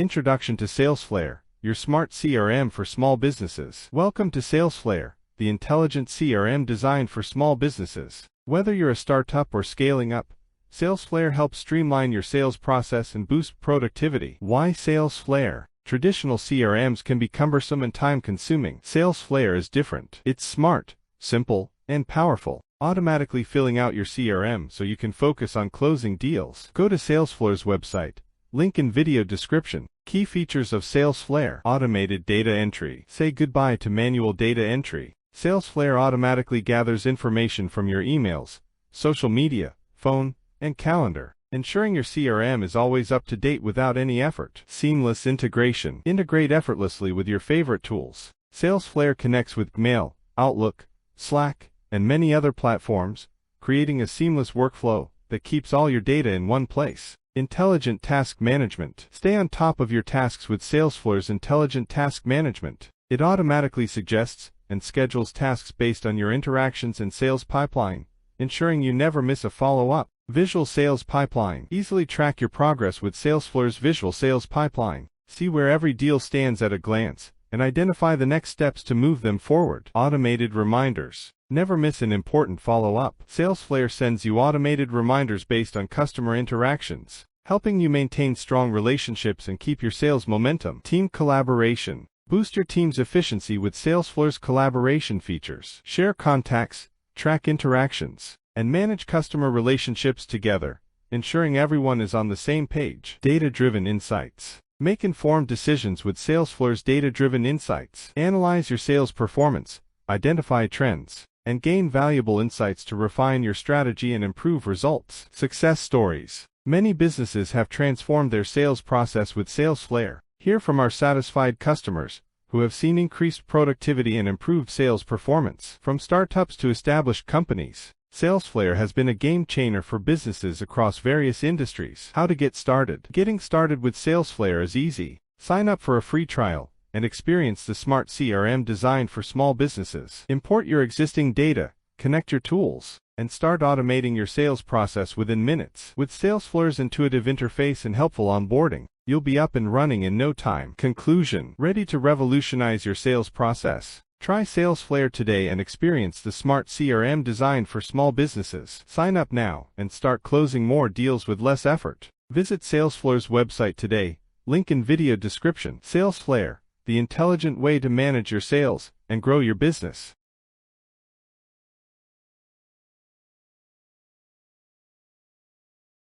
Introduction to Salesflare, your smart CRM for small businesses. Welcome to Salesflare, the intelligent CRM designed for small businesses. Whether you're a startup or scaling up, Salesflare helps streamline your sales process and boost productivity. Why Salesflare? Traditional CRMs can be cumbersome and time-consuming. Salesflare is different. It's smart, simple, and powerful, automatically filling out your CRM so you can focus on closing deals. Go to Salesflare's website, link in video description. Key features of Salesflare: automated data entry. Say goodbye to manual data entry. Salesflare automatically gathers information from your emails, social media, phone, and calendar, ensuring your CRM is always up to date without any effort. Seamless integration. Integrate effortlessly with your favorite tools. Salesflare connects with Gmail, Outlook, Slack, and many other platforms, creating a seamless workflow that keeps all your data in one place. Intelligent task management. Stay on top of your tasks with Salesflare's intelligent task management. It automatically suggests and schedules tasks based on your interactions and sales pipeline, ensuring you never miss a follow-up. Visual sales pipeline. Easily track your progress with Salesflare's visual sales pipeline. See where every deal stands at a glance, and identify the next steps to move them forward. Automated reminders. Never miss an important follow-up. Salesflare sends you automated reminders based on customer interactions, helping you maintain strong relationships and keep your sales momentum. Team collaboration. Boost your team's efficiency with Salesflare's collaboration features. Share contacts, track interactions, and manage customer relationships together, ensuring everyone is on the same page. Data-driven insights. Make informed decisions with Salesflare's data-driven insights. Analyze your sales performance, identify trends, and gain valuable insights to refine your strategy and improve results. Success stories. Many businesses have transformed their sales process with Salesflare. Hear from our satisfied customers who have seen increased productivity and improved sales performance. From startups to established companies, Salesflare has been a game changer for businesses across various industries. How to get started? Getting started with Salesflare is easy. Sign up for a free trial and experience the smart CRM designed for small businesses. Import your existing data, connect your tools, and start automating your sales process within minutes. With Salesflare's intuitive interface and helpful onboarding, you'll be up and running in no time. Conclusion. Ready to revolutionize your sales process? Try Salesflare today and experience the smart CRM designed for small businesses. Sign up now and start closing more deals with less effort. Visit Salesflare's website today, link in video description. Salesflare, the intelligent way to manage your sales and grow your business.